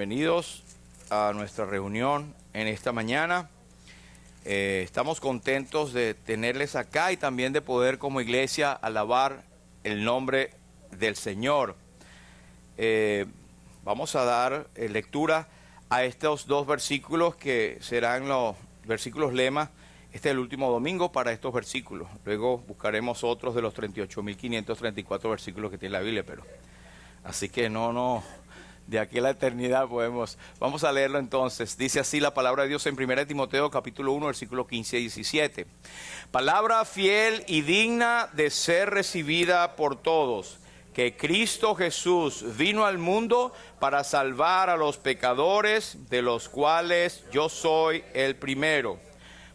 bienvenidos a nuestra reunión en esta mañana. Estamos contentos de tenerles acá y también de poder como iglesia alabar el nombre del Señor. Vamos a dar lectura a estos dos versículos que serán los versículos lema. Este es el último domingo para estos versículos. Luego buscaremos otros de los 38.534 versículos que tiene la Biblia, pero así que de aquí a la eternidad vamos a leerlo entonces. Dice así la palabra de Dios en 1 Timoteo capítulo 1, versículos 15 y 17. Palabra fiel y digna de ser recibida por todos, que Cristo Jesús vino al mundo para salvar a los pecadores, de los cuales yo soy el primero.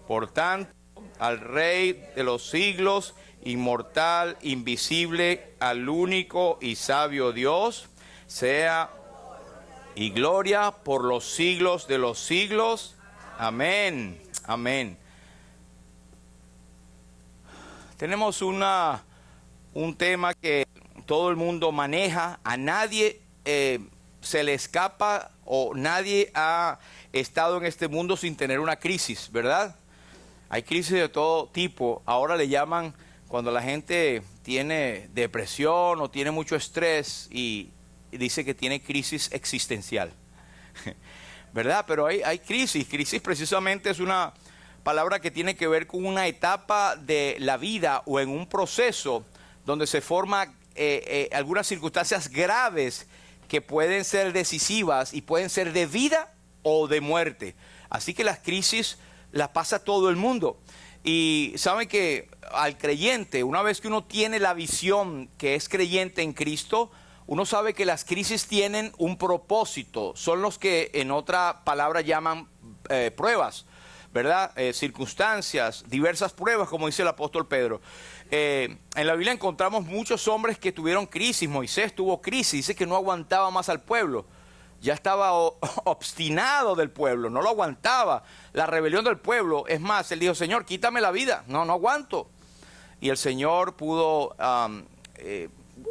Por tanto, al Rey de los siglos, inmortal, invisible, al único y sabio Dios, sea y gloria por los siglos de los siglos. Amén. Amén. Tenemos un tema que todo el mundo maneja. A nadie se le escapa o nadie ha estado en este mundo sin tener una crisis, ¿verdad? Hay crisis de todo tipo. Ahora le llaman cuando la gente tiene depresión o tiene mucho estrés y dice que tiene crisis existencial, ¿verdad? Pero hay crisis. Crisis precisamente es una palabra que tiene que ver con una etapa de la vida o en un proceso donde se forman algunas circunstancias graves que pueden ser decisivas y pueden ser de vida o de muerte. Así que las crisis las pasa todo el mundo. Y saben que al creyente, una vez que uno tiene la visión que es creyente en Cristo, uno sabe que las crisis tienen un propósito. Son los que en otra palabra llaman pruebas, ¿verdad? Circunstancias, diversas pruebas, como dice el apóstol Pedro. En la Biblia encontramos muchos hombres que tuvieron crisis. Moisés tuvo crisis, dice que no aguantaba más al pueblo. Ya estaba obstinado del pueblo, no lo aguantaba. La rebelión del pueblo, es más, él dijo, Señor, quítame la vida, no aguanto. Y el Señor pudo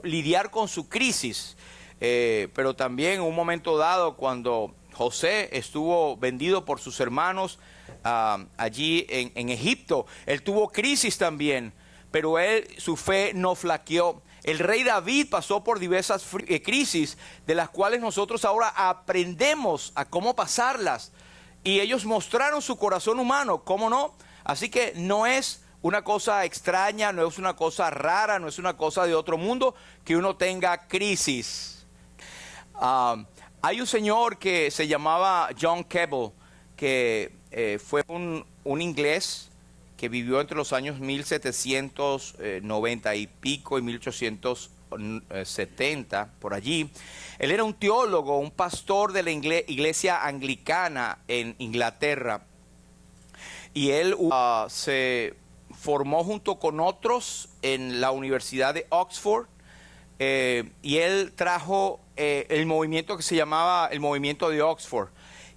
lidiar con su crisis, pero también en un momento dado cuando José estuvo vendido por sus hermanos allí en Egipto, él tuvo crisis también, pero su fe no flaqueó. El rey David pasó por diversas crisis de las cuales nosotros ahora aprendemos a cómo pasarlas, y ellos mostraron su corazón humano, ¿cómo no? Así que no es una cosa extraña, no es una cosa rara, no es una cosa de otro mundo que uno tenga crisis. Hay un señor que se llamaba John Keble, que fue un inglés que vivió entre los años 1790 y pico y 1870, por allí. Él era un teólogo, un pastor de la iglesia anglicana en Inglaterra. Y él se formó junto con otros en la Universidad de Oxford, y él trajo el movimiento que se llamaba el movimiento de Oxford.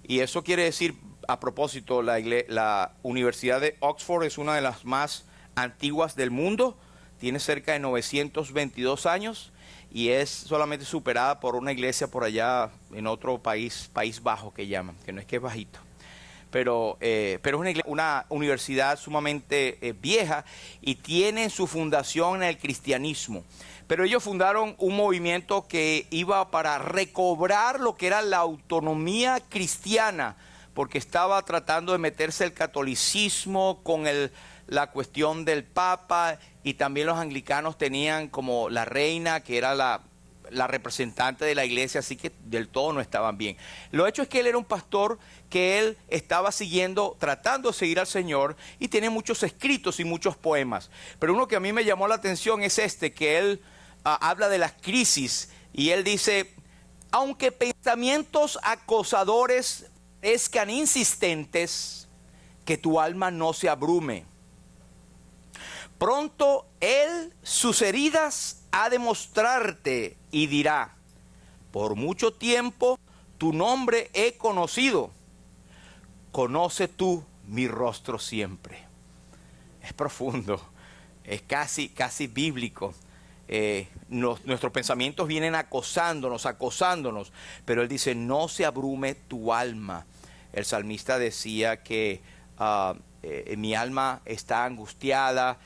Y eso quiere decir, a propósito, la Universidad de Oxford es una de las más antiguas del mundo, tiene cerca de 922 años y es solamente superada por una iglesia por allá en otro País Bajo que llaman, que no es que es bajito. Pero es una universidad sumamente vieja y tiene su fundación en el cristianismo. Pero ellos fundaron un movimiento que iba para recobrar lo que era la autonomía cristiana, porque estaba tratando de meterse el catolicismo con la cuestión del Papa, y también los anglicanos tenían como la reina, que era la representante de la iglesia, así que del todo no estaban bien. Lo hecho es que él era un pastor que él estaba tratando de seguir al Señor, y tiene muchos escritos y muchos poemas. Pero uno que a mí me llamó la atención es que él habla de las crisis, y él dice, aunque pensamientos acosadores parezcan insistentes, que tu alma no se abrume. Pronto él sus heridas ha de mostrarte y dirá, por mucho tiempo tu nombre he conocido, conoce tú mi rostro siempre. Es profundo, es casi bíblico. nuestros pensamientos vienen acosándonos, pero él dice, no se abrume tu alma. El salmista decía que mi alma está angustiada,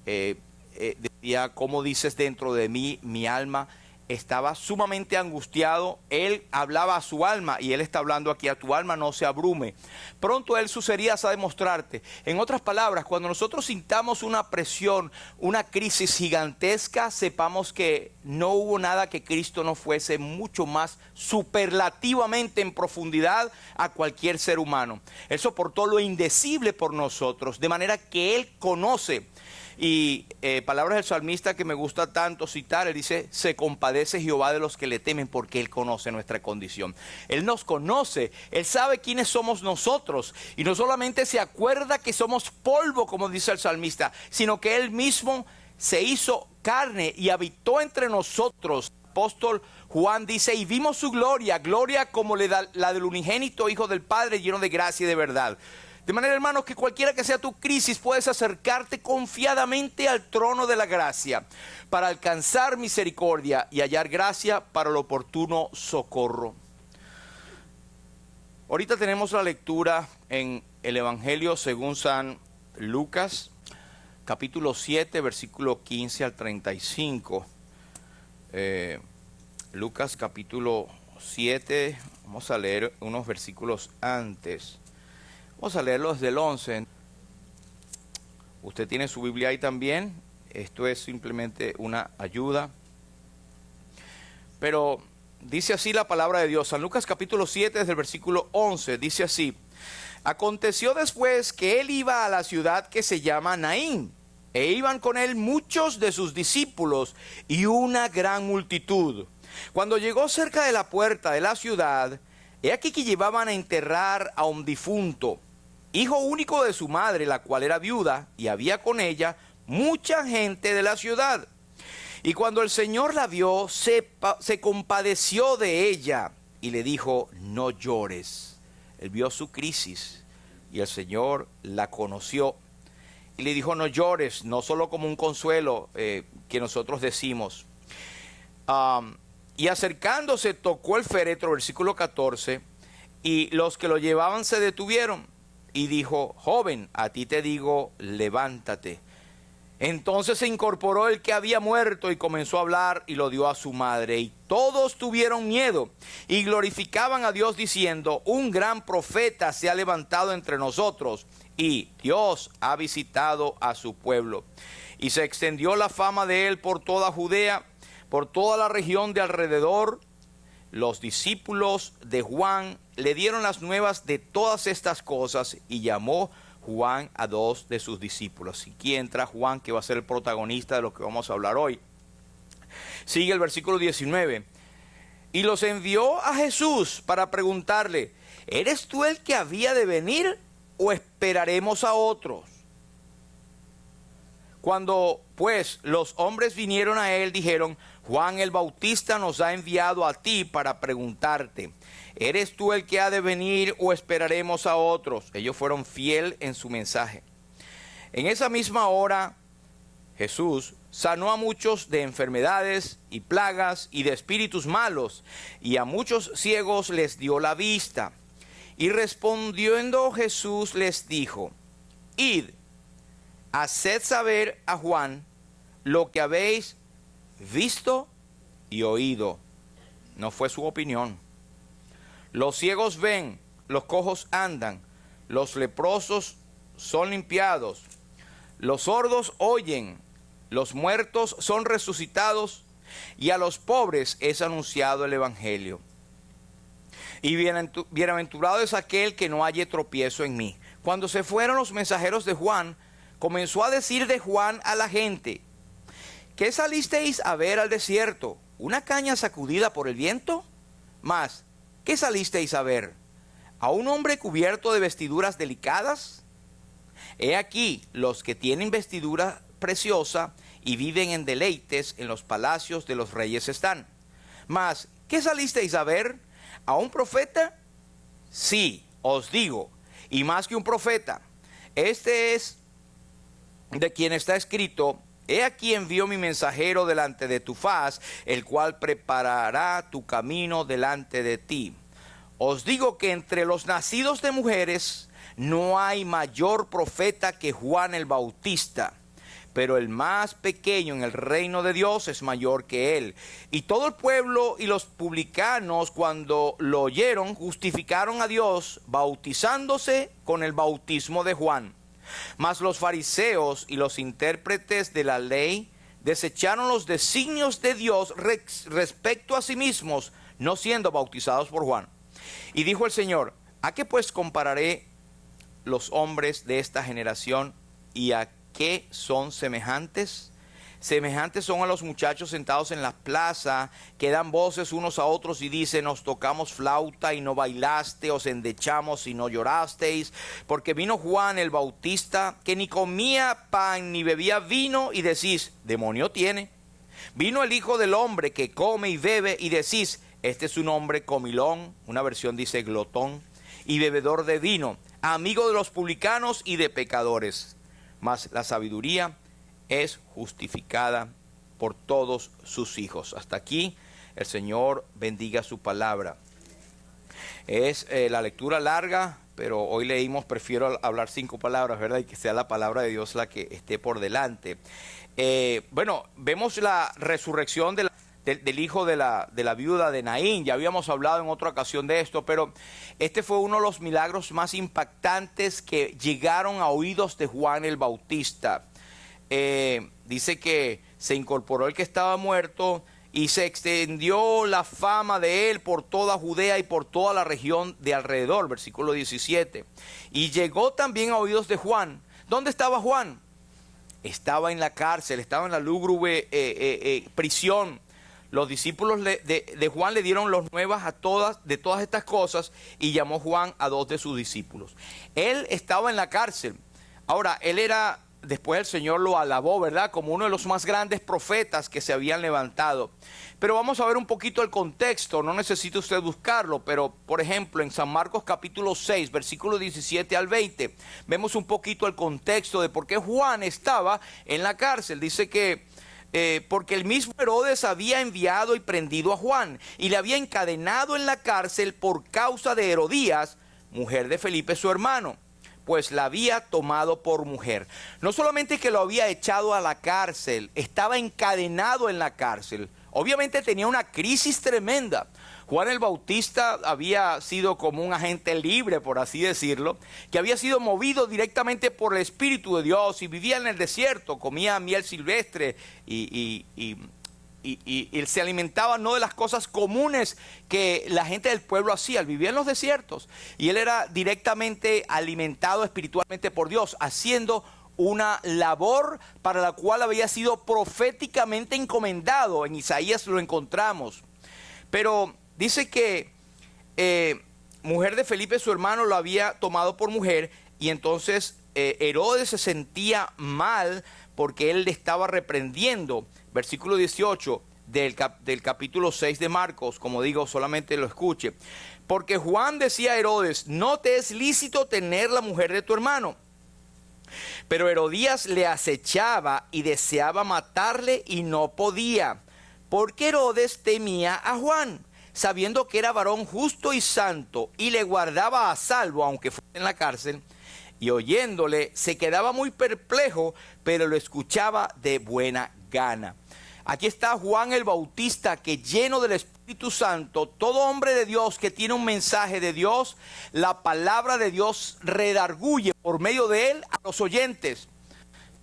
decía, ¿cómo dices dentro de mí, mi alma? Estaba sumamente angustiado. Él hablaba a su alma y él está hablando aquí a tu alma, no se abrume. Pronto él sus heridas ha de mostrarte. En otras palabras, cuando nosotros sintamos una presión, una crisis gigantesca, sepamos que no hubo nada que Cristo no fuese mucho más superlativamente en profundidad a cualquier ser humano. Él soportó lo indecible por nosotros, de manera que él conoce. Y palabras del salmista que me gusta tanto citar, él dice, se compadece Jehová de los que le temen porque él conoce nuestra condición. Él nos conoce, él sabe quiénes somos nosotros y no solamente se acuerda que somos polvo, como dice el salmista, sino que él mismo se hizo carne y habitó entre nosotros. El apóstol Juan dice, y vimos su gloria, gloria como la del unigénito Hijo del Padre, lleno de gracia y de verdad. De manera, hermanos, que cualquiera que sea tu crisis, puedes acercarte confiadamente al trono de la gracia para alcanzar misericordia y hallar gracia para el oportuno socorro. Ahorita tenemos la lectura en el Evangelio según San Lucas, capítulo 7, versículo 15 al 35. Lucas capítulo 7, vamos a leer unos versículos antes. Vamos a leerlo desde el 11. Usted tiene su Biblia ahí también. Esto es simplemente una ayuda. Pero dice así la palabra de Dios. San Lucas capítulo 7, desde el versículo 11. Dice así. Aconteció después que él iba a la ciudad que se llama Naín. E iban con él muchos de sus discípulos y una gran multitud. Cuando llegó cerca de la puerta de la ciudad, he aquí que llevaban a enterrar a un difunto, hijo único de su madre, la cual era viuda, y había con ella mucha gente de la ciudad. Y cuando el Señor la vio, se compadeció de ella y le dijo, no llores. Él vio su crisis y el Señor la conoció. Y le dijo, no llores, no solo como un consuelo que nosotros decimos. Y acercándose tocó el féretro, versículo 14, y los que lo llevaban se detuvieron. Y dijo, joven, a ti te digo, levántate. Entonces se incorporó el que había muerto y comenzó a hablar y lo dio a su madre. Y todos tuvieron miedo y glorificaban a Dios diciendo, un gran profeta se ha levantado entre nosotros y Dios ha visitado a su pueblo. Y se extendió la fama de él por toda Judea, por toda la región de alrededor. Los discípulos de Juan le dieron las nuevas de todas estas cosas y llamó Juan a dos de sus discípulos. Y aquí entra Juan, que va a ser el protagonista de lo que vamos a hablar hoy. Sigue el versículo 19. Y los envió a Jesús para preguntarle, ¿eres tú el que había de venir o esperaremos a otros? Cuando pues los hombres vinieron a él, dijeron, Juan el Bautista nos ha enviado a ti para preguntarte, ¿eres tú el que ha de venir o esperaremos a otros? Ellos fueron fieles en su mensaje. En esa misma hora, Jesús sanó a muchos de enfermedades y plagas y de espíritus malos, y a muchos ciegos les dio la vista. Y respondiendo Jesús les dijo, id, haced saber a Juan lo que habéis visto y oído. No fue su opinión. Los ciegos ven, los cojos andan, los leprosos son limpiados, los sordos oyen, los muertos son resucitados, y a los pobres es anunciado el evangelio. Y bienaventurado es aquel que no halle tropiezo en mí. Cuando se fueron los mensajeros de Juan, comenzó a decir de Juan a la gente, ¿qué salisteis a ver al desierto? ¿Una caña sacudida por el viento? Mas, ¿qué salisteis a ver? ¿A un hombre cubierto de vestiduras delicadas? He aquí, los que tienen vestidura preciosa y viven en deleites en los palacios de los reyes están. Mas, ¿qué salisteis a ver? ¿A un profeta? Sí, os digo, y más que un profeta. Este es de quien está escrito, He aquí envío mi mensajero delante de tu faz, el cual preparará tu camino delante de ti. Os digo que entre los nacidos de mujeres no hay mayor profeta que Juan el Bautista, pero el más pequeño en el reino de Dios es mayor que él. Y todo el pueblo y los publicanos, cuando lo oyeron, justificaron a Dios bautizándose con el bautismo de Juan. Mas los fariseos y los intérpretes de la ley desecharon los designios de Dios respecto a sí mismos, no siendo bautizados por Juan. Y dijo el Señor: ¿a qué pues compararé los hombres de esta generación y a qué son semejantes? Semejantes son a los muchachos sentados en la plaza, que dan voces unos a otros y dicen: os tocamos flauta y no bailaste, os endechamos y no llorasteis. Porque vino Juan el Bautista, que ni comía pan ni bebía vino, y decís: demonio tiene. Vino el Hijo del Hombre, que come y bebe, y decís: este es un hombre comilón. Una versión dice glotón y bebedor de vino, amigo de los publicanos y de pecadores. Mas la sabiduría es justificada por todos sus hijos. Hasta aquí. El Señor bendiga su palabra. Es la lectura larga, pero hoy leímos, prefiero hablar 5 palabras, ¿verdad? Y que sea la palabra de Dios la que esté por delante. Bueno, vemos la resurrección del hijo de la viuda de Naín. Ya habíamos hablado en otra ocasión de esto, pero este fue uno de los milagros más impactantes que llegaron a oídos de Juan el Bautista. Dice que se incorporó el que estaba muerto y se extendió la fama de él por toda Judea y por toda la región de alrededor, versículo 17. Y llegó también a oídos de Juan. ¿Dónde estaba Juan? Estaba en la cárcel, estaba en la lúgubre prisión. Los discípulos de Juan le dieron las nuevas de todas estas cosas, y llamó Juan a 2 de sus discípulos. Él estaba en la cárcel. Ahora, él era... Después el Señor lo alabó, ¿verdad?, como uno de los más grandes profetas que se habían levantado. Pero vamos a ver un poquito el contexto. No necesita usted buscarlo, pero por ejemplo en San Marcos capítulo 6, versículo 17 al 20, vemos un poquito el contexto de por qué Juan estaba en la cárcel. Dice que porque el mismo Herodes había enviado y prendido a Juan y le había encadenado en la cárcel por causa de Herodías, mujer de Felipe su hermano, pues la había tomado por mujer. No solamente que lo había echado a la cárcel, estaba encadenado en la cárcel. Obviamente tenía una crisis tremenda. Juan el Bautista había sido como un agente libre, por así decirlo, que había sido movido directamente por el Espíritu de Dios y vivía en el desierto, comía miel silvestre y él se alimentaba no de las cosas comunes que la gente del pueblo hacía. Él vivía en los desiertos y él era directamente alimentado espiritualmente por Dios, haciendo una labor para la cual había sido proféticamente encomendado. En Isaías lo encontramos. Pero dice que mujer de Felipe su hermano lo había tomado por mujer, y entonces Herodes se sentía mal porque él le estaba reprendiendo. Versículo 18 del capítulo 6 de Marcos, como digo, solamente lo escuche. Porque Juan decía a Herodes: no te es lícito tener la mujer de tu hermano. Pero Herodías le acechaba y deseaba matarle y no podía, porque Herodes temía a Juan, sabiendo que era varón justo y santo, y le guardaba a salvo, aunque fuera en la cárcel. Y oyéndole se quedaba muy perplejo, pero lo escuchaba de buena gana. Aquí está Juan el Bautista, que lleno del Espíritu Santo, todo hombre de Dios que tiene un mensaje de Dios, la palabra de Dios redarguye por medio de él a los oyentes.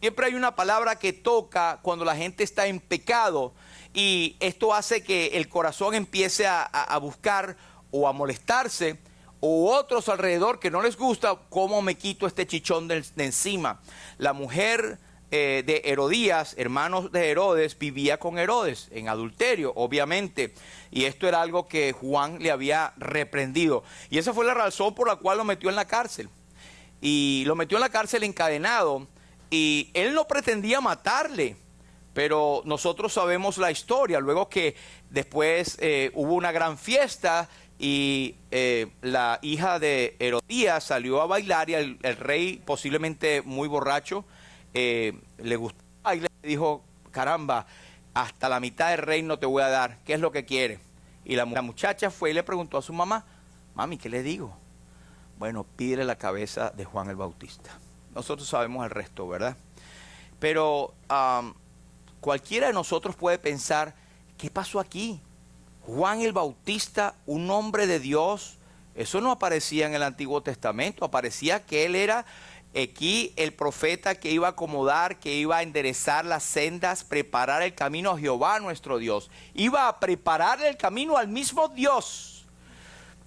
Siempre hay una palabra que toca cuando la gente está en pecado, y esto hace que el corazón empiece a buscar o a molestarse, o otros alrededor que no les gusta, cómo me quito este chichón de encima. La mujer de Herodías, hermanos de Herodes, vivía con Herodes en adulterio, obviamente, y esto era algo que Juan le había reprendido, y esa fue la razón por la cual lo metió en la cárcel, y lo metió en la cárcel encadenado, y él no pretendía matarle, pero nosotros sabemos la historia. Luego que después hubo una gran fiesta y la hija de Herodías salió a bailar, y el rey, posiblemente muy borracho, le gustó el baile, dijo, caramba, hasta la mitad del reino te voy a dar, ¿qué es lo que quiere? Y la muchacha fue y le preguntó a su mamá, mami, ¿qué le digo? Bueno, pídele la cabeza de Juan el Bautista. Nosotros sabemos el resto, ¿verdad? Pero cualquiera de nosotros puede pensar, ¿qué pasó aquí? Juan el Bautista, un hombre de Dios, eso no aparecía en el Antiguo Testamento, aparecía que él era aquí el profeta que iba a acomodar, que iba a enderezar las sendas, preparar el camino a Jehová nuestro Dios. Iba a preparar el camino al mismo Dios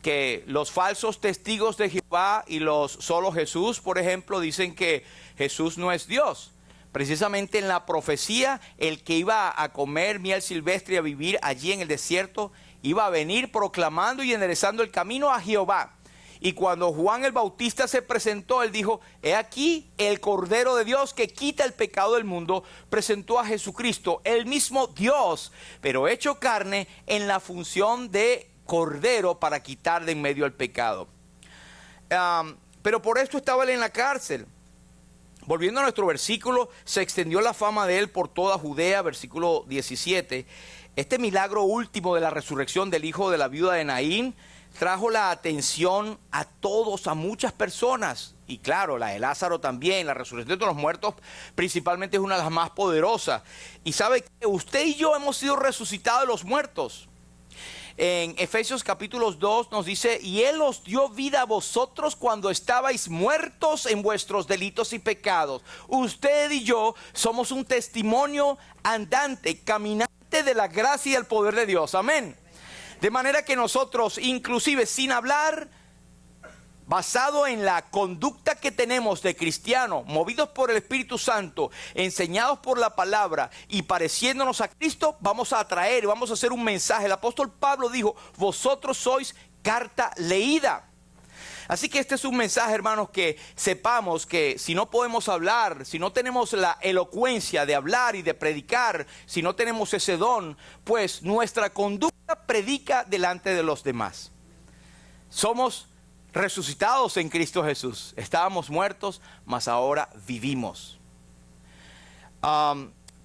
que los falsos testigos de Jehová y los solo Jesús, por ejemplo, dicen que Jesús no es Dios. Precisamente en la profecía, el que iba a comer miel silvestre y a vivir allí en el desierto, iba a venir proclamando y enderezando el camino a Jehová. Y cuando Juan el Bautista se presentó, él dijo, he aquí el Cordero de Dios que quita el pecado del mundo, presentó a Jesucristo, el mismo Dios, pero hecho carne en la función de Cordero para quitar de en medio el pecado. Pero por esto estaba él en la cárcel. Volviendo a nuestro versículo, se extendió la fama de él por toda Judea, versículo 17. Este milagro último de la resurrección del hijo de la viuda de Naín trajo la atención a todos, a muchas personas. Y claro, la de Lázaro también, la resurrección de los muertos principalmente es una de las más poderosas. Y sabe que usted y yo hemos sido resucitados de los muertos. En Efesios capítulo 2 nos dice, y Él os dio vida a vosotros cuando estabais muertos en vuestros delitos y pecados. Usted y yo somos un testimonio andante, caminante de la gracia y el poder de Dios. Amén. De manera que nosotros, inclusive sin hablar, basado en la conducta que tenemos de cristiano, movidos por el Espíritu Santo, enseñados por la palabra y pareciéndonos a Cristo, vamos a atraer, vamos a hacer un mensaje. El apóstol Pablo dijo, vosotros sois carta leída. Así que este es un mensaje, hermanos, que sepamos que si no podemos hablar, si no tenemos la elocuencia de hablar y de predicar, si no tenemos ese don, pues nuestra conducta predica delante de los demás. Somos resucitados en Cristo Jesús. Estábamos muertos, mas ahora vivimos.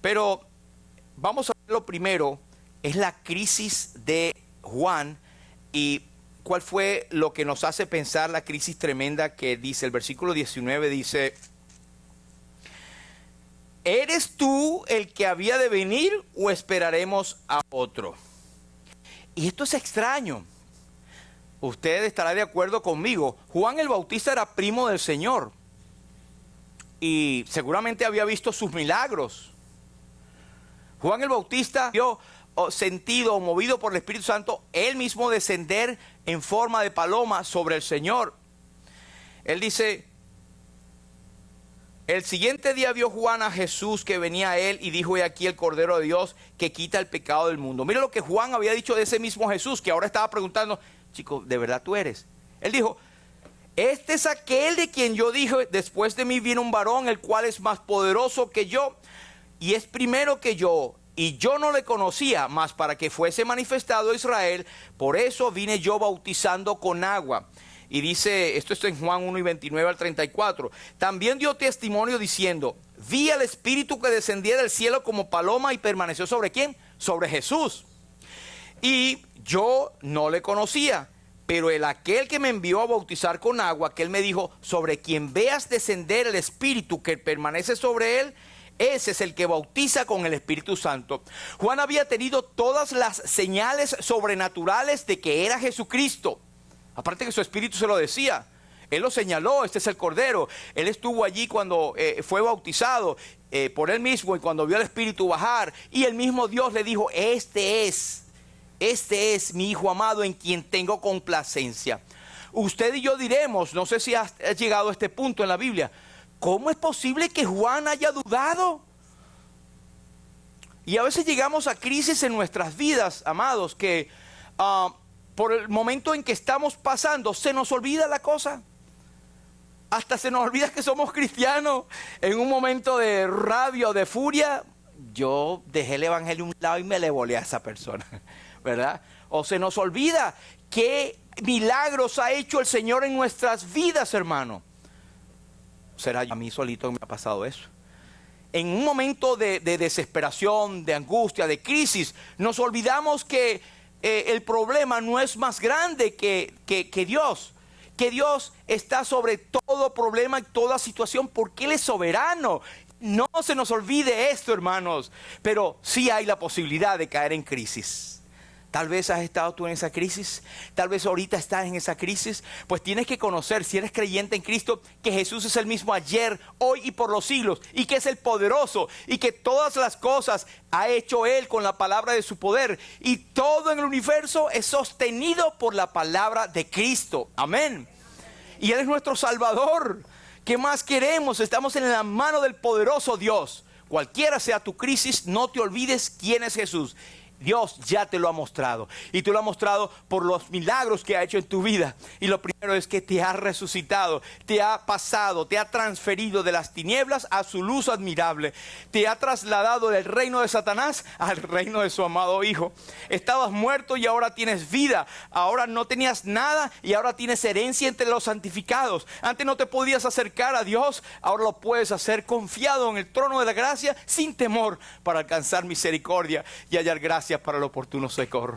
Pero vamos a ver lo primero, es la crisis de Juan y cuál fue lo que nos hace pensar la crisis tremenda que dice, el versículo 19 dice, ¿eres tú el que había de venir o esperaremos a otro? Y esto es extraño. Usted estará de acuerdo conmigo. Juan el Bautista era primo del Señor y seguramente había visto sus milagros. Juan el Bautista vio sentido, movido por el Espíritu Santo, él mismo descender en forma de paloma sobre el Señor. Él dice, el siguiente día vio Juan a Jesús que venía a él y dijo, he aquí el Cordero de Dios que quita el pecado del mundo. Mira lo que Juan había dicho de ese mismo Jesús, que ahora estaba preguntando, chico, ¿de verdad tú eres? Él dijo, este es aquel de quien yo dije, después de mí viene un varón, el cual es más poderoso que yo, y es primero que yo, y yo no le conocía, mas para que fuese manifestado a Israel, por eso vine yo bautizando con agua. Y dice, esto está en Juan 1 y 29 al 34, también dio testimonio diciendo, vi al Espíritu que descendía del cielo como paloma y permaneció sobre ¿quién? Sobre Jesús. Y yo no le conocía, pero aquel que me envió a bautizar con agua, que él me dijo, sobre quien veas descender el Espíritu que permanece sobre él, ese es el que bautiza con el Espíritu Santo. Juan había tenido todas las señales sobrenaturales de que era Jesucristo. Aparte que su espíritu se lo decía. Él lo señaló, este es el Cordero. Él estuvo allí cuando fue bautizado por él mismo y cuando vio al Espíritu bajar. Y el mismo Dios le dijo, este es mi Hijo amado en quien tengo complacencia. Usted y yo diremos, no sé si has llegado a este punto en la Biblia, ¿cómo es posible que Juan haya dudado? Y a veces llegamos a crisis en nuestras vidas, amados, que por el momento en que estamos pasando, se nos olvida la cosa. Hasta se nos olvida que somos cristianos. En un momento de rabia o de furia, yo dejé el evangelio a un lado y me le volé a esa persona, ¿verdad? O se nos olvida qué milagros ha hecho el Señor en nuestras vidas, hermano. ¿Será a mí solito que me ha pasado eso? en un momento de desesperación, de angustia, de crisis, nos olvidamos que el problema no es más grande que Dios. Que Dios está sobre todo problema y toda situación porque Él es soberano. No se nos olvide esto, hermanos. Pero sí hay la posibilidad de caer en crisis. Tal vez has estado tú en esa crisis, tal vez ahorita estás en esa crisis, pues tienes que conocer, si eres creyente en Cristo, que Jesús es el mismo ayer, hoy y por los siglos, y que es el poderoso, y que todas las cosas ha hecho Él con la palabra de su poder, y todo en el universo es sostenido por la palabra de Cristo. Amén. Y Él es nuestro Salvador. ¿Qué más queremos? Estamos en la mano del poderoso Dios. Cualquiera sea tu crisis, no te olvides quién es Jesús. Dios ya te lo ha mostrado y te lo ha mostrado por los milagros que ha hecho en tu vida. Y lo primero es que te ha resucitado, te ha pasado, te ha transferido de las tinieblas a su luz admirable. Te ha trasladado del reino de Satanás al reino de su amado Hijo. Estabas muerto y ahora tienes vida. Ahora no tenías nada y ahora tienes herencia entre los santificados. Antes no te podías acercar a Dios, ahora lo puedes hacer confiado en el trono de la gracia sin temor para alcanzar misericordia y hallar gracia para el oportuno socorro.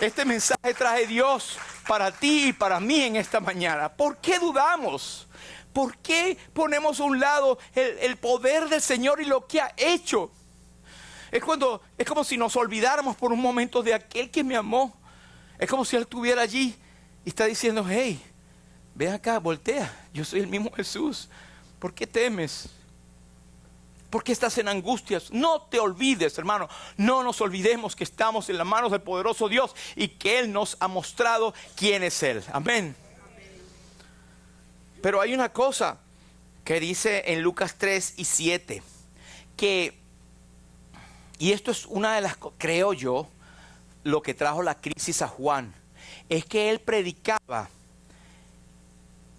Este mensaje trae Dios para ti y para mí en esta mañana. ¿Por qué dudamos? ¿Por qué ponemos a un lado el poder del Señor y lo que ha hecho? Es como si nos olvidáramos por un momento de aquel que me amó. Es como si Él estuviera allí y está diciendo: hey, ven acá, voltea, yo soy el mismo Jesús. ¿Por qué temes? ¿Por qué estás en angustias? No te olvides, hermano. No nos olvidemos que estamos en las manos del poderoso Dios y que Él nos ha mostrado quién es Él. Amén. Pero hay una cosa que dice en Lucas 3:7, y esto es una de las, creo yo, lo que trajo la crisis a Juan, es que él predicaba.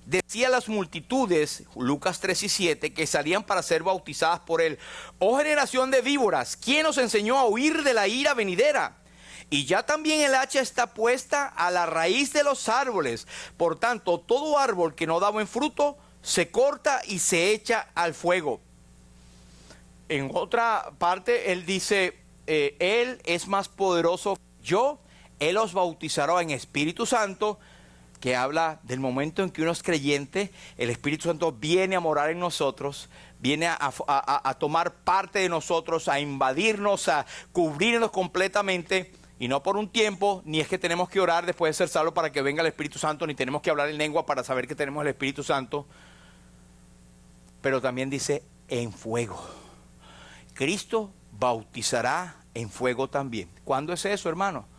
Decía a las multitudes, Lucas 3:7, que salían para ser bautizadas por él: oh generación de víboras, ¿quién os enseñó a huir de la ira venidera? Y ya también el hacha está puesta a la raíz de los árboles. Por tanto, todo árbol que no da buen fruto se corta y se echa al fuego. En otra parte él dice, él es más poderoso que yo, él os bautizará en Espíritu Santo, que habla del momento en que uno es creyente, el Espíritu Santo viene a morar en nosotros, viene a tomar parte de nosotros, a invadirnos, a cubrirnos completamente, y no por un tiempo, ni es que tenemos que orar después de ser salvos para que venga el Espíritu Santo, ni tenemos que hablar en lengua para saber que tenemos el Espíritu Santo, pero también dice en fuego. Cristo bautizará en fuego también. ¿Cuándo es eso, hermano?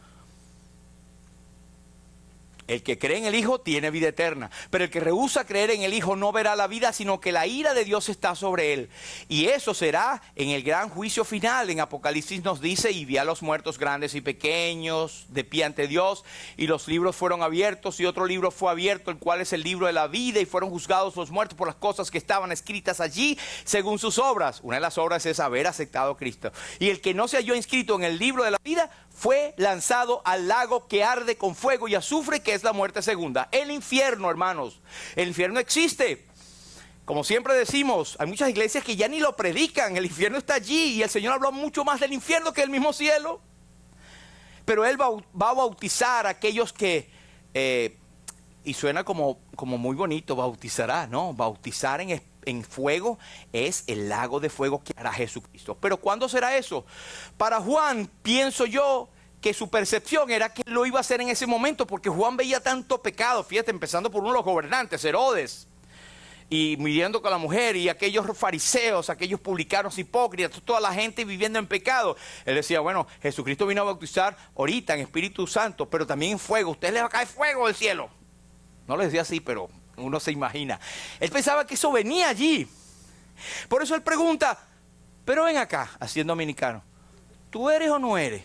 El que cree en el Hijo tiene vida eterna, pero el que rehúsa creer en el Hijo no verá la vida, sino que la ira de Dios está sobre él. Y eso será en el gran juicio final. En Apocalipsis nos dice: y vi a los muertos grandes y pequeños de pie ante Dios, y los libros fueron abiertos, y otro libro fue abierto, el cual es el libro de la vida, y fueron juzgados los muertos por las cosas que estaban escritas allí, según sus obras. Una de las obras es haber aceptado a Cristo. Y el que no se halló inscrito en el libro de la vida fue lanzado al lago que arde con fuego y azufre, que es la muerte segunda. El infierno, hermanos. El infierno existe. Como siempre decimos, hay muchas iglesias que ya ni lo predican. El infierno está allí y el Señor habló mucho más del infierno que del mismo cielo. Pero Él va a bautizar a aquellos que, y suena como muy bonito, bautizará, ¿no? Bautizar en fuego es el lago de fuego que hará Jesucristo. Pero ¿cuándo será eso? Para Juan, pienso yo que su percepción era que lo iba a hacer en ese momento, porque Juan veía tanto pecado, fíjate, empezando por uno de los gobernantes, Herodes, y midiendo con la mujer, y aquellos fariseos, aquellos publicanos hipócritas, toda la gente viviendo en pecado. Él decía, bueno, Jesucristo vino a bautizar ahorita en Espíritu Santo, pero también en fuego. Usted le va a caer fuego del cielo. No le decía así, pero uno se imagina. Él pensaba que eso venía allí. Por eso él pregunta, pero ven acá, así en dominicano, ¿tú eres o no eres?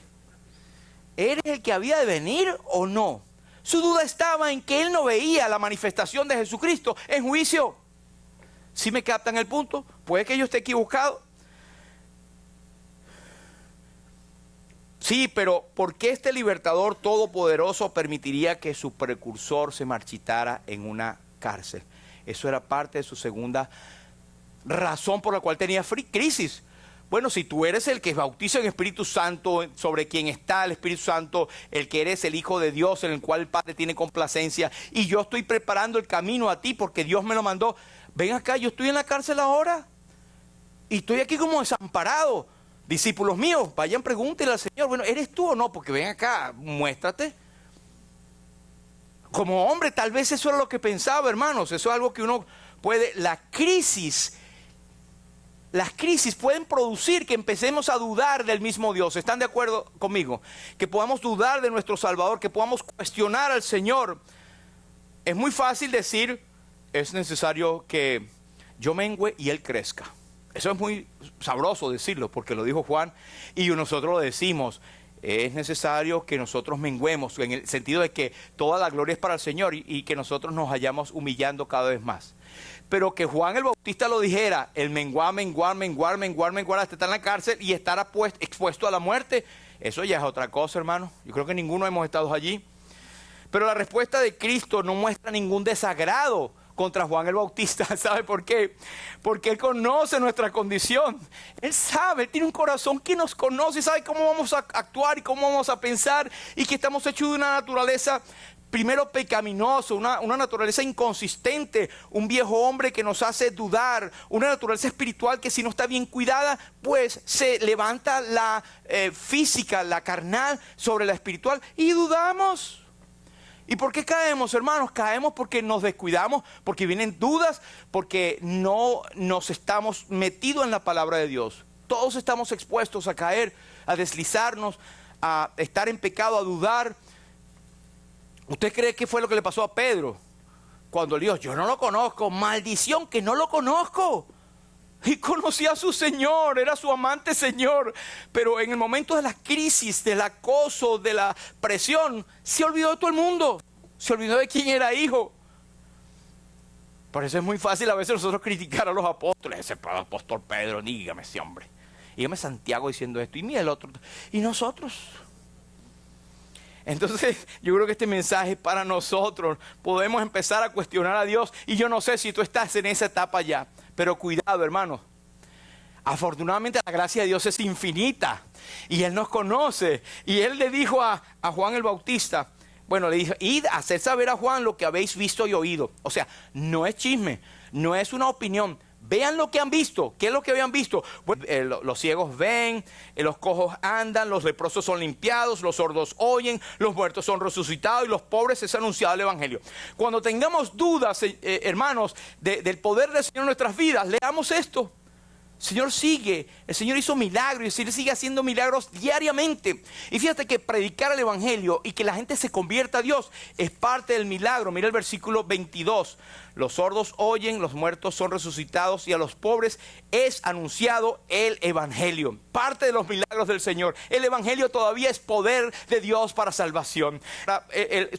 ¿Eres el que había de venir o no? Su duda estaba en que él no veía la manifestación de Jesucristo en juicio. ¿Sí me captan el punto? Puede que yo esté equivocado. Sí, pero ¿por qué este libertador todopoderoso permitiría que su precursor se marchitara en una cárcel? Eso era parte de su segunda razón por la cual tenía crisis. Bueno, si tú eres el que bautiza en Espíritu Santo, sobre quien está el Espíritu Santo, el que eres el Hijo de Dios, en el cual el Padre tiene complacencia, y yo estoy preparando el camino a ti porque Dios me lo mandó. Ven acá, yo estoy en la cárcel ahora y estoy aquí como desamparado. Discípulos míos, vayan, pregúntenle al Señor, bueno, ¿eres tú o no? Porque ven acá, muéstrate. Como hombre, tal vez eso era lo que pensaba, hermanos. Eso es algo que uno puede... Las crisis pueden producir que empecemos a dudar del mismo Dios. ¿Están de acuerdo conmigo? Que podamos dudar de nuestro Salvador, que podamos cuestionar al Señor. Es muy fácil decir, es necesario que yo mengüe y Él crezca. Eso es muy sabroso decirlo, porque lo dijo Juan y nosotros lo decimos. Es necesario que nosotros menguemos, en el sentido de que toda la gloria es para el Señor y que nosotros nos vayamos humillando cada vez más. Pero que Juan el Bautista lo dijera, el menguar, hasta estar en la cárcel y estar expuesto a la muerte, eso ya es otra cosa, hermano. Yo creo que ninguno hemos estado allí. Pero la respuesta de Cristo no muestra ningún desagrado contra Juan el Bautista. ¿Sabe por qué? Porque Él conoce nuestra condición. Él sabe, Él tiene un corazón que nos conoce y sabe cómo vamos a actuar y cómo vamos a pensar, y que estamos hechos de una naturaleza primero pecaminoso, una naturaleza inconsistente, un viejo hombre que nos hace dudar, una naturaleza espiritual que si no está bien cuidada, pues se levanta la física, la carnal sobre la espiritual y dudamos. ¿Y por qué caemos, hermanos? Caemos porque nos descuidamos, porque vienen dudas, porque no nos estamos metidos en la palabra de Dios. Todos estamos expuestos a caer, a deslizarnos, a estar en pecado, a dudar. ¿Usted cree que fue lo que le pasó a Pedro? Cuando él dijo, yo no lo conozco, maldición que no lo conozco. Y conocía a su Señor, era su amante Señor. Pero en el momento de la crisis, del acoso, de la presión, se olvidó de todo el mundo. Se olvidó de quién era hijo. Por eso es muy fácil a veces nosotros criticar a los apóstoles. Ese apóstol Pedro, dígame ese hombre. Dígame Santiago diciendo esto. Y mira el otro. Y nosotros. Entonces yo creo que este mensaje es para nosotros. Podemos empezar a cuestionar a Dios. Y yo no sé si tú estás en esa etapa ya. Pero cuidado, hermanos. Afortunadamente la gracia de Dios es infinita. Y Él nos conoce. Y Él le dijo a Juan el Bautista. Bueno, le dijo, id a hacer saber a Juan lo que habéis visto y oído. O sea, no es chisme. No es una opinión. Vean lo que han visto. ¿Qué es lo que habían visto? Bueno, los ciegos ven, los cojos andan, los leprosos son limpiados, los sordos oyen, los muertos son resucitados y los pobres es anunciado el Evangelio. Cuando tengamos dudas, hermanos, del poder del Señor en nuestras vidas, leamos esto. El Señor sigue, el Señor hizo milagros y el Señor sigue haciendo milagros diariamente. Y fíjate que predicar el Evangelio y que la gente se convierta a Dios es parte del milagro. Mira el versículo 22. Los sordos oyen, los muertos son resucitados y a los pobres es anunciado el Evangelio. Parte de los milagros del Señor. El Evangelio todavía es poder de Dios para salvación.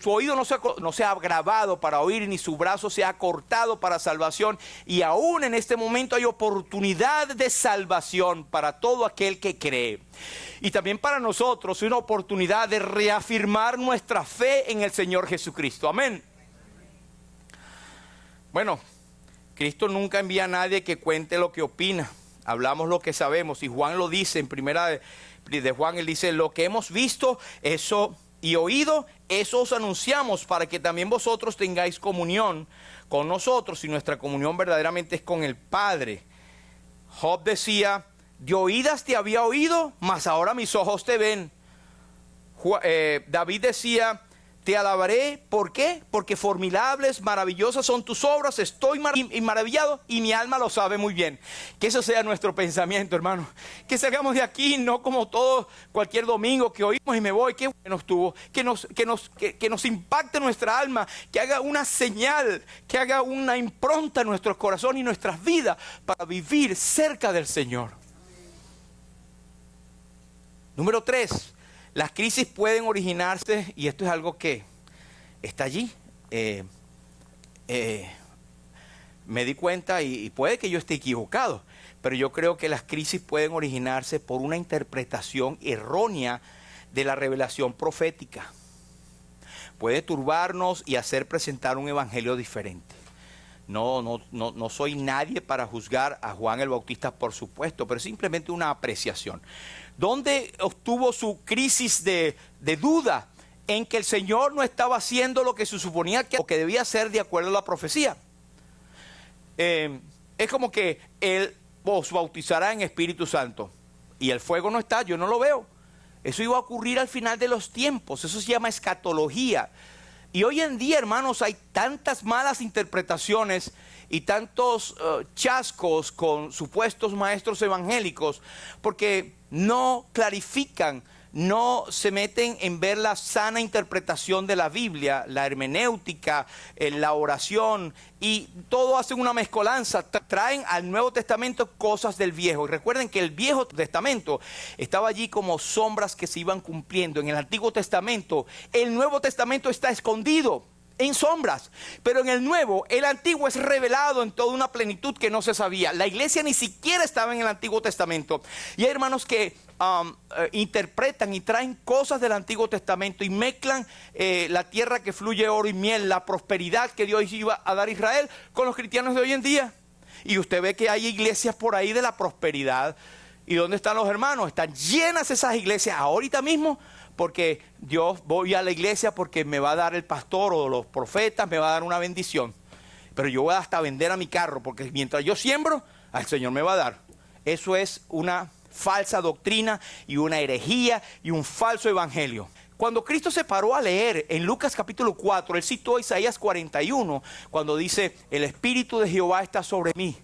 Su oído no se ha agravado para oír, ni su brazo se ha cortado para salvación. Y aún en este momento hay oportunidad de salvación para todo aquel que cree. Y también para nosotros una oportunidad de reafirmar nuestra fe en el Señor Jesucristo. Amén. Bueno, Cristo nunca envía a nadie que cuente lo que opina. Hablamos lo que sabemos. Y Juan lo dice en primera de Juan, él dice, lo que hemos visto eso y oído, eso os anunciamos para que también vosotros tengáis comunión con nosotros. Y nuestra comunión verdaderamente es con el Padre. Job decía, de oídas te había oído, mas ahora mis ojos te ven. David decía, te alabaré, ¿por qué? Porque formidables, maravillosas son tus obras, estoy maravillado y mi alma lo sabe muy bien. Que eso sea nuestro pensamiento, hermano. Que salgamos de aquí, no como todo, cualquier domingo que oímos y me voy, qué bueno estuvo. Que nos impacte nuestra alma, que haga una señal, que haga una impronta en nuestros corazones y nuestras vidas para vivir cerca del Señor. Número 3. Las crisis pueden originarse, y esto es algo que está allí. Me di cuenta y puede que yo esté equivocado, pero yo creo que las crisis pueden originarse por una interpretación errónea de la revelación profética. Puede turbarnos y hacer presentar un evangelio diferente. No soy nadie para juzgar a Juan el Bautista, por supuesto, pero simplemente una apreciación. ¿Dónde obtuvo su crisis de duda? En que el Señor no estaba haciendo lo que se suponía que debía hacer de acuerdo a la profecía. Es como que Él os bautizará en Espíritu Santo y el fuego no está, yo no lo veo. Eso iba a ocurrir al final de los tiempos, eso se llama escatología. Y hoy en día, hermanos, hay tantas malas interpretaciones y tantos chascos con supuestos maestros evangélicos porque no clarifican, no se meten en ver la sana interpretación de la Biblia, la hermenéutica, la oración, y todo hacen una mezcolanza. Traen al Nuevo Testamento cosas del Viejo. Y recuerden que el Viejo Testamento estaba allí como sombras que se iban cumpliendo. En el Antiguo Testamento, el Nuevo Testamento está escondido en sombras, pero en el Nuevo, el Antiguo es revelado en toda una plenitud que no se sabía. La iglesia ni siquiera estaba en el Antiguo Testamento. Y hay hermanos que interpretan y traen cosas del Antiguo Testamento y mezclan la tierra que fluye oro y miel, la prosperidad que Dios iba a dar a Israel, con los cristianos de hoy en día. Y usted ve que hay iglesias por ahí de la prosperidad. ¿Y dónde están los hermanos? Están llenas esas iglesias ahorita mismo, porque Dios, voy a la iglesia porque me va a dar el pastor o los profetas, me va a dar una bendición. Pero yo voy hasta vender a mi carro, porque mientras yo siembro, el Señor me va a dar. Eso es una falsa doctrina y una herejía y un falso evangelio. Cuando Cristo se paró a leer en Lucas capítulo 4, Él citó Isaías 41, cuando dice, el Espíritu de Jehová está sobre mí.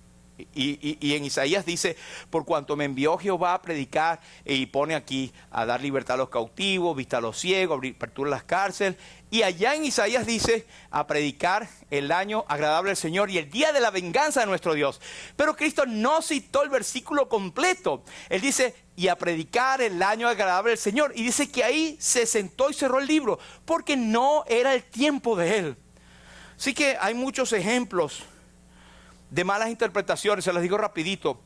Y en Isaías dice, por cuanto me envió Jehová a predicar, y pone aquí a dar libertad a los cautivos, vista a los ciegos, abrir apertura a las cárceles. Y allá en Isaías dice, a predicar el año agradable al Señor y el día de la venganza de nuestro Dios. Pero Cristo no citó el versículo completo. Él dice, y a predicar el año agradable al Señor. Y dice que ahí se sentó y cerró el libro, porque no era el tiempo de Él. Así que hay muchos ejemplos de malas interpretaciones, se los digo rapidito.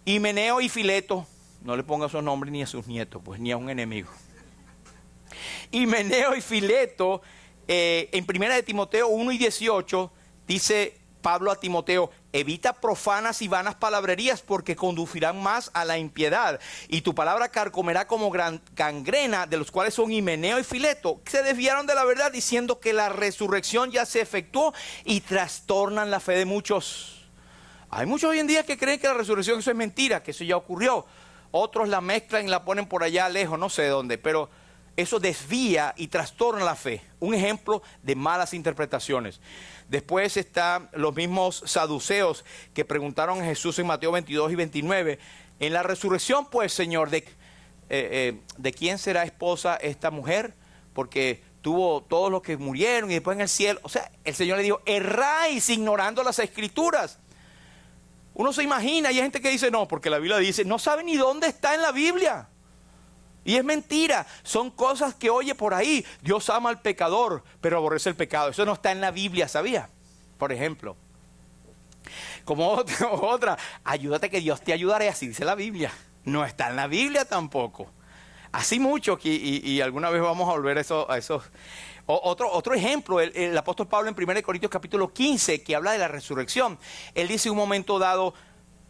Himeneo y Fileto, no le ponga esos nombres ni a sus nietos, pues ni a un enemigo. Himeneo y Fileto, en 1 de Timoteo 1 y 18, dice Pablo a Timoteo, evita profanas y vanas palabrerías porque conducirán más a la impiedad. Y tu palabra carcomerá como gangrena, de los cuales son Himeneo y Fileto, que se desviaron de la verdad diciendo que la resurrección ya se efectuó y trastornan la fe de muchos. Hay muchos hoy en día que creen que la resurrección eso es mentira, que eso ya ocurrió. Otros la mezclan y la ponen por allá lejos, no sé dónde, pero eso desvía y trastorna la fe. Un ejemplo de malas interpretaciones. Después están los mismos saduceos que preguntaron a Jesús en Mateo 22 y 29. En la resurrección, pues, Señor, ¿de quién será esposa esta mujer? Porque tuvo todos los que murieron y después en el cielo. O sea, el Señor le dijo, erráis ignorando las Escrituras. Uno se imagina, y hay gente que dice, no, porque la Biblia dice, no sabe ni dónde está en la Biblia. Y es mentira, son cosas que oye por ahí. Dios ama al pecador, pero aborrece el pecado. Eso no está en la Biblia, ¿sabía? Por ejemplo. Como otra, ayúdate que Dios te ayudará, así dice la Biblia. No está en la Biblia tampoco. Así mucho, y alguna vez vamos a volver a esos. Otro ejemplo, el apóstol Pablo en 1 Corintios capítulo 15, que habla de la resurrección. Él dice en un momento dado,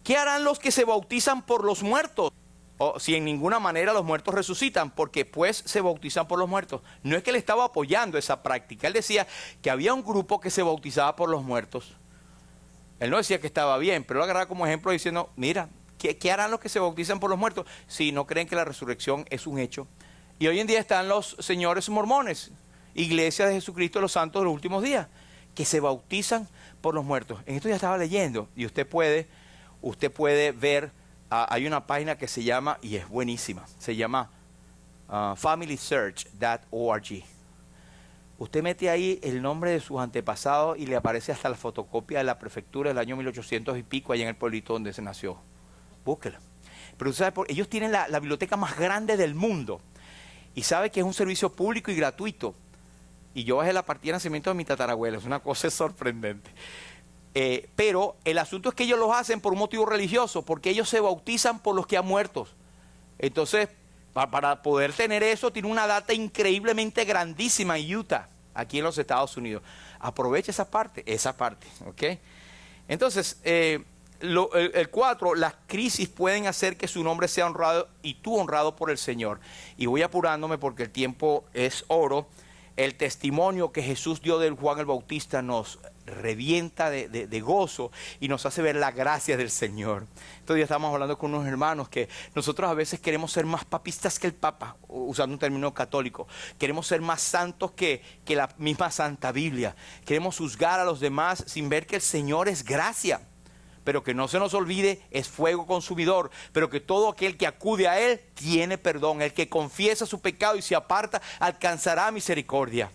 ¿qué harán los que se bautizan por los muertos? O si en ninguna manera los muertos resucitan, porque pues se bautizan por los muertos. No es que él estaba apoyando esa práctica, él decía que había un grupo que se bautizaba por los muertos. Él no decía que estaba bien, pero lo agarraba como ejemplo diciendo, mira, ¿qué harán los que se bautizan por los muertos si no creen que la resurrección es un hecho? Y hoy en día están los señores mormones, iglesias de Jesucristo de los santos de los últimos días, que se bautizan por los muertos. En esto ya estaba leyendo, y usted puede ver. Hay una página que se llama, y es buenísima, se llama familysearch.org. Usted mete ahí el nombre de sus antepasados y le aparece hasta la fotocopia de la prefectura del año 1800 y pico, allá en el pueblito donde se nació. Búsquela. Pero usted sabe, ellos tienen la biblioteca más grande del mundo y sabe que es un servicio público y gratuito. Y yo bajé la partida de nacimiento de mi tatarabuela, es una cosa sorprendente. Pero el asunto es que ellos lo hacen por un motivo religioso, porque ellos se bautizan por los que han muerto. Entonces, para poder tener eso, tiene una data increíblemente grandísima en Utah. aquí en los Estados Unidos. Aprovecha esa parte, ¿ok? Entonces, el 4, las crisis pueden hacer que su nombre sea honrado y tú honrado por el Señor. Y voy apurándome porque el tiempo es oro. El testimonio que Jesús dio del Juan el Bautista nos revienta de gozo y nos hace ver la gracia del Señor. Entonces ya estamos hablando con unos hermanos que nosotros a veces queremos ser más papistas que el Papa, usando un término católico. Queremos ser más santos que la misma Santa Biblia. Queremos juzgar a los demás sin ver que el Señor es gracia. Pero que no se nos olvide, es fuego consumidor, pero que todo aquel que acude a Él tiene perdón. El que confiesa su pecado y se aparta, alcanzará misericordia.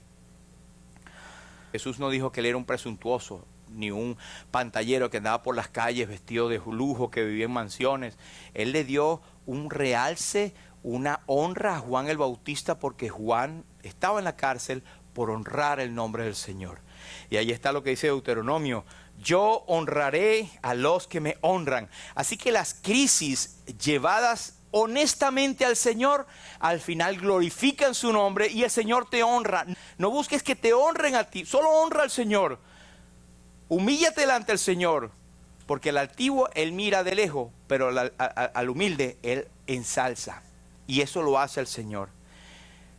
Jesús no dijo que Él era un presuntuoso, ni un pantallero que andaba por las calles vestido de lujo, que vivía en mansiones. Él le dio un realce, una honra a Juan el Bautista, porque Juan estaba en la cárcel por honrar el nombre del Señor. Y ahí está lo que dice Deuteronomio: yo honraré a los que me honran. Así que las crisis llevadas honestamente al Señor, al final glorifican su nombre y el Señor te honra. No busques que te honren a ti, solo honra al Señor. Humíllate delante del Señor, porque el altivo Él mira de lejos, pero al humilde Él ensalza. Y eso lo hace el Señor.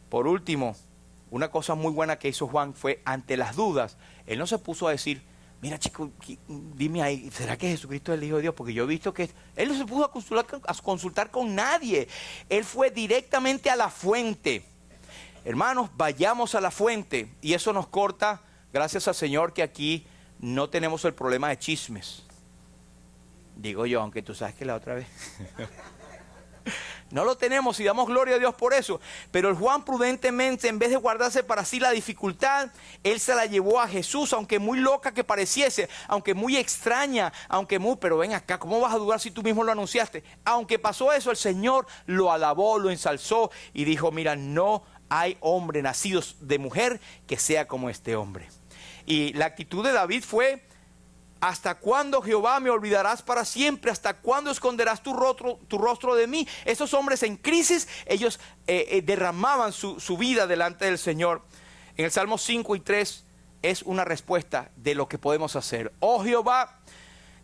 Por último, una cosa muy buena que hizo Juan fue, ante las dudas, Él no se puso a decir: mira, chico, dime ahí, ¿será que Jesucristo es el Hijo de Dios? Porque yo he visto que Él no se puso a consultar con nadie. Él fue directamente a la fuente. Hermanos, vayamos a la fuente. Y eso nos corta, gracias al Señor, que aquí no tenemos el problema de chismes. Digo yo, aunque tú sabes que la otra vez... No lo tenemos y damos gloria a Dios por eso. Pero el Juan prudentemente, en vez de guardarse para sí la dificultad, él se la llevó a Jesús, aunque muy loca que pareciese, aunque muy extraña, pero ven acá, ¿cómo vas a dudar si tú mismo lo anunciaste? Aunque pasó eso, el Señor lo alabó, lo ensalzó y dijo: mira, no hay hombre nacido de mujer que sea como este hombre. Y la actitud de David fue: ¿hasta cuándo, Jehová, me olvidarás para siempre? ¿Hasta cuándo esconderás tu rostro de mí? Esos hombres en crisis, ellos derramaban su vida delante del Señor. En el Salmo 5 y 3 es una respuesta de lo que podemos hacer. Oh Jehová,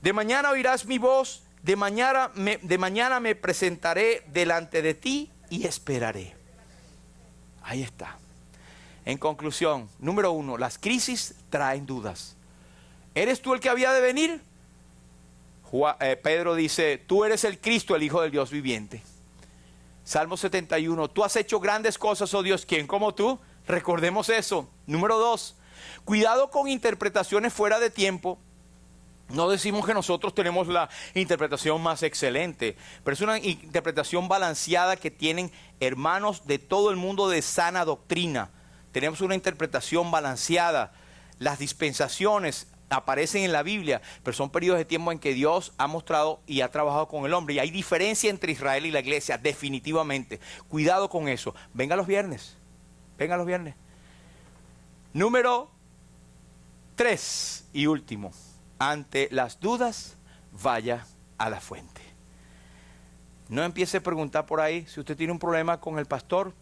de mañana oirás mi voz, de mañana me presentaré delante de ti y esperaré. Ahí está. En conclusión, número 1, las crisis traen dudas. ¿Eres tú el que había de venir? Pedro dice: tú eres el Cristo, el Hijo del Dios viviente. Salmo 71, tú has hecho grandes cosas, oh Dios, ¿quién como tú? Recordemos eso. Número 2, cuidado con interpretaciones fuera de tiempo. No decimos que nosotros tenemos la interpretación más excelente, pero es una interpretación balanceada que tienen hermanos de todo el mundo de sana doctrina. Tenemos una interpretación balanceada. Las dispensaciones aparecen en la Biblia, pero son periodos de tiempo en que Dios ha mostrado y ha trabajado con el hombre. Y hay diferencia entre Israel y la iglesia, definitivamente. Cuidado con eso. Venga los viernes. Número 3 y último. Ante las dudas, vaya a la fuente. No empiece a preguntar por ahí. Si usted tiene un problema con el pastor,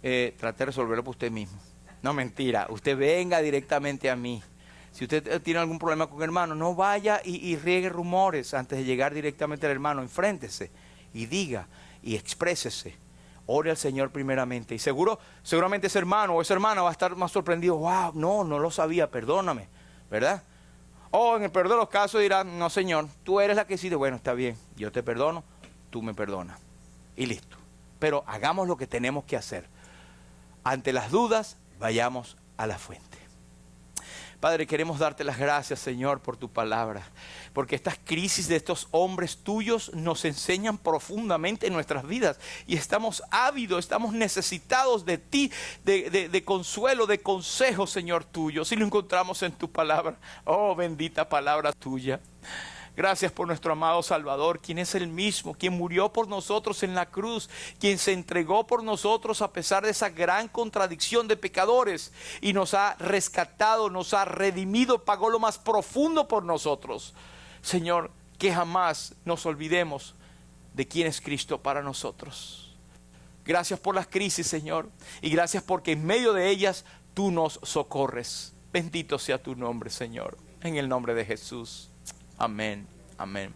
trate de resolverlo por usted mismo. No, mentira. Usted venga directamente a mí. Si usted tiene algún problema con el hermano, no vaya y riegue rumores antes de llegar directamente al hermano. Enfréntese y diga y exprésese. Ore al Señor primeramente. Y seguramente ese hermano o esa hermana va a estar más sorprendido. Wow, no lo sabía, perdóname, ¿verdad? O en el peor de los casos dirán: no, Señor, tú eres la que decide. Bueno, está bien, yo te perdono, tú me perdonas. Y listo. Pero hagamos lo que tenemos que hacer. Ante las dudas, vayamos a la fuente. Padre, queremos darte las gracias, Señor, por tu palabra, porque estas crisis de estos hombres tuyos nos enseñan profundamente en nuestras vidas y estamos ávidos, estamos necesitados de ti, de consuelo, de consejo, Señor, tuyo, si lo encontramos en tu palabra. Oh, bendita palabra tuya. Gracias por nuestro amado Salvador, quien es el mismo, quien murió por nosotros en la cruz, quien se entregó por nosotros a pesar de esa gran contradicción de pecadores y nos ha rescatado, nos ha redimido, pagó lo más profundo por nosotros. Señor, que jamás nos olvidemos de quién es Cristo para nosotros. Gracias por las crisis, Señor, y gracias porque en medio de ellas tú nos socorres. Bendito sea tu nombre, Señor. En el nombre de Jesús. Amén. Amén.